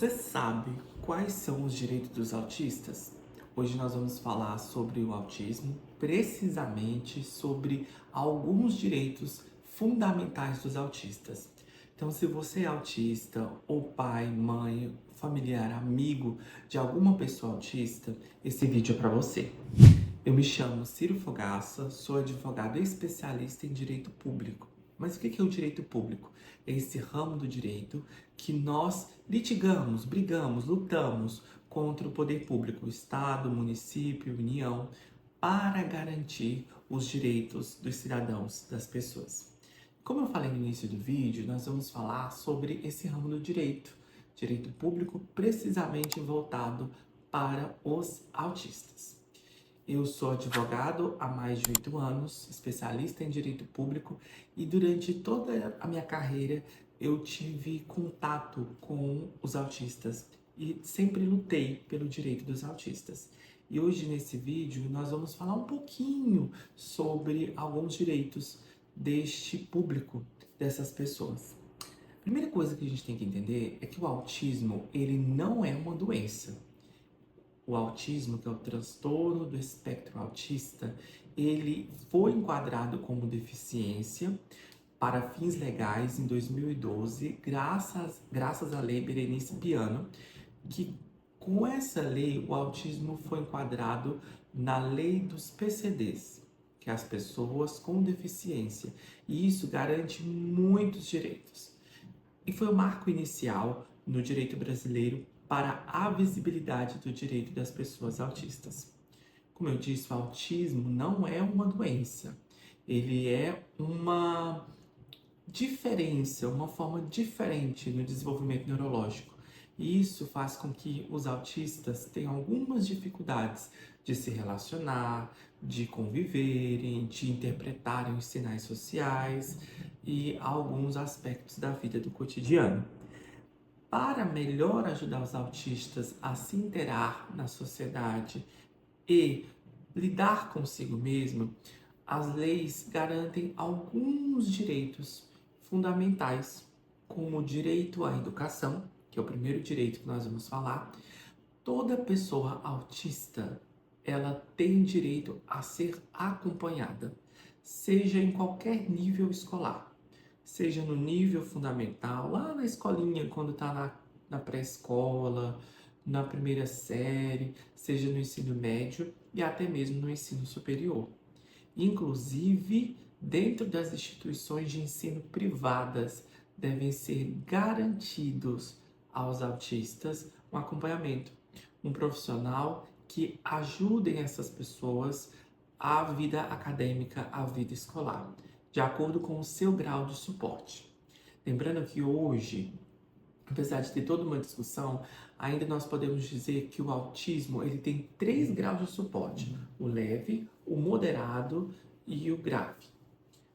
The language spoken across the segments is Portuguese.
Você sabe quais são os direitos dos autistas? Hoje nós vamos falar sobre o autismo, precisamente sobre alguns direitos fundamentais dos autistas. Então, se você é autista, ou pai, mãe, familiar, amigo de alguma pessoa autista, esse vídeo é para você. Eu me chamo Ciro Fogaça, sou advogado especialista em direito público. Mas o que é o direito público? É esse ramo do direito que nós litigamos, brigamos, lutamos contra o poder público, o Estado, o município, a União, para garantir os direitos dos cidadãos, das pessoas. Como eu falei no início do vídeo, nós vamos falar sobre esse ramo do direito público precisamente voltado para os autistas. Eu sou advogado há mais de 8 anos, especialista em direito público, e durante toda a minha carreira eu tive contato com os autistas e sempre lutei pelo direito dos autistas. E hoje nesse vídeo nós vamos falar um pouquinho sobre alguns direitos deste público, dessas pessoas. A primeira coisa que a gente tem que entender é que o autismo, ele não é uma doença. O autismo, que é o transtorno do espectro autista, ele foi enquadrado como deficiência para fins legais em 2012, graças à lei Berenice Piano, que com essa lei o autismo foi enquadrado na lei dos PCDs, que é as pessoas com deficiência, e isso garante muitos direitos. E foi o marco inicial no direito brasileiro para a visibilidade do direito das pessoas autistas. Como eu disse, o autismo não é uma doença, ele é uma diferença, uma forma diferente no desenvolvimento neurológico. E isso faz com que os autistas tenham algumas dificuldades de se relacionar, de conviverem, de interpretarem os sinais sociais e alguns aspectos da vida do cotidiano. Para melhor ajudar os autistas a se interar na sociedade e lidar consigo mesmo, as leis garantem alguns direitos fundamentais, como o direito à educação, que é o primeiro direito que nós vamos falar. Toda pessoa autista, ela tem direito a ser acompanhada, seja em qualquer nível escolar, seja no nível fundamental, lá na escolinha, quando está na pré-escola, na primeira série, seja no ensino médio e até mesmo no ensino superior. Inclusive, dentro das instituições de ensino privadas, devem ser garantidos aos autistas um acompanhamento, um profissional que ajudem essas pessoas à vida acadêmica, à vida escolar, de acordo com o seu grau de suporte. Lembrando que hoje, apesar de ter toda uma discussão, ainda nós podemos dizer que o autismo ele tem 3 graus de suporte: o leve, o moderado e o grave.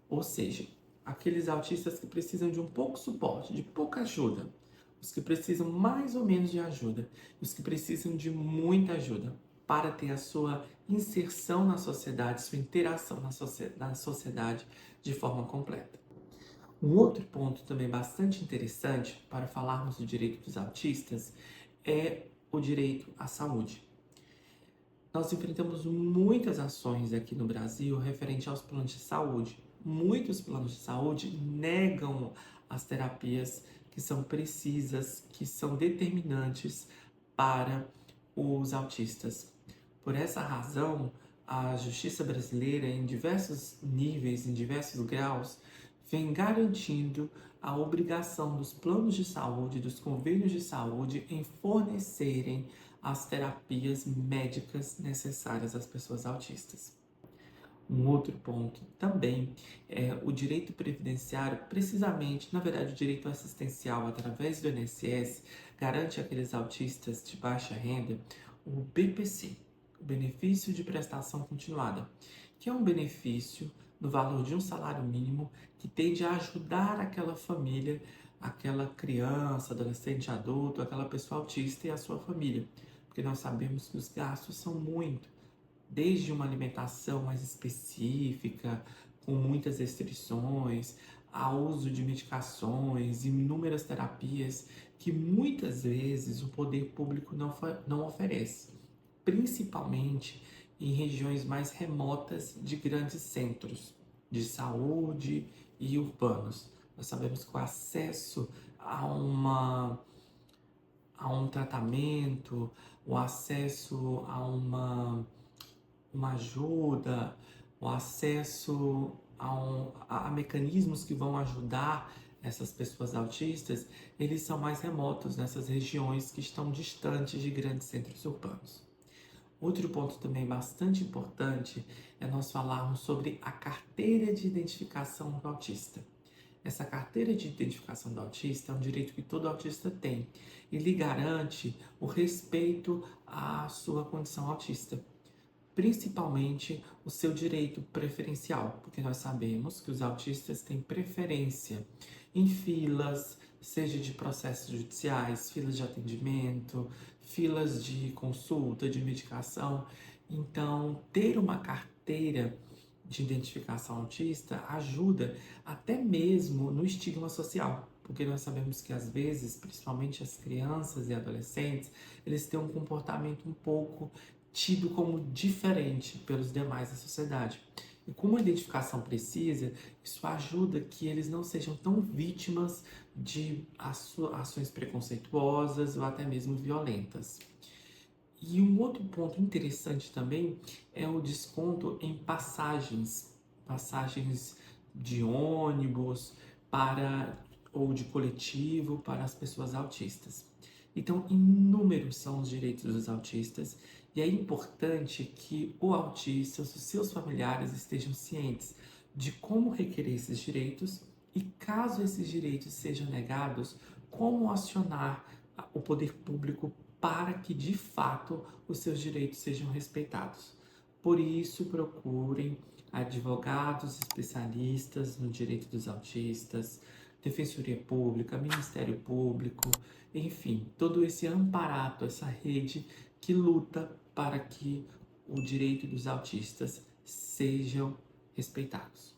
Ou seja, aqueles autistas que precisam de um pouco suporte, de pouca ajuda, os que precisam mais ou menos de ajuda, os que precisam de muita ajuda para ter a sua inserção na sociedade, sua interação na sociedade de forma completa. Um outro ponto também bastante interessante para falarmos do direito dos autistas é o direito à saúde. Nós enfrentamos muitas ações aqui no Brasil referente aos planos de saúde. Muitos planos de saúde negam as terapias que são precisas, que são determinantes para os autistas. Por essa razão, a justiça brasileira, em diversos níveis, em diversos graus, vem garantindo a obrigação dos planos de saúde, dos convênios de saúde em fornecerem as terapias médicas necessárias às pessoas autistas. Um outro ponto também é o direito previdenciário, precisamente, na verdade, o direito assistencial através do INSS garante àqueles autistas de baixa renda o BPC, o benefício de prestação continuada, que é um benefício no valor de um salário mínimo que tende a ajudar aquela família, aquela criança, adolescente, adulto, aquela pessoa autista e a sua família, porque nós sabemos que os gastos são muito, desde uma alimentação mais específica, com muitas restrições, ao uso de medicações e inúmeras terapias que muitas vezes o poder público não oferece, principalmente em regiões mais remotas de grandes centros de saúde e urbanos. Nós sabemos que o acesso a um tratamento, o acesso uma ajuda, o acesso a mecanismos que vão ajudar essas pessoas autistas, eles são mais remotos nessas regiões que estão distantes de grandes centros urbanos. Outro ponto também bastante importante é nós falarmos sobre a carteira de identificação do autista. Essa carteira de identificação do autista é um direito que todo autista tem e lhe garante o respeito à sua condição autista, principalmente o seu direito preferencial, porque nós sabemos que os autistas têm preferência em filas, seja de processos judiciais, filas de atendimento, filas de consulta, de medicação. Então, ter uma carteira de identificação autista ajuda até mesmo no estigma social, porque nós sabemos que às vezes, principalmente as crianças e adolescentes, eles têm um comportamento um pouco tido como diferente pelos demais da sociedade. E com uma identificação precisa, isso ajuda que eles não sejam tão vítimas de ações preconceituosas ou até mesmo violentas. E um outro ponto interessante também é o desconto em passagens de ônibus ou de coletivo para as pessoas autistas. Então, inúmeros são os direitos dos autistas e é importante que o autista, os seus familiares estejam cientes de como requerer esses direitos e, caso esses direitos sejam negados, como acionar o poder público para que, de fato, os seus direitos sejam respeitados. Por isso, procurem advogados especialistas no direito dos autistas, Defensoria Pública, Ministério Público, enfim, todo esse amparato, essa rede que luta para que o direito dos autistas sejam respeitados.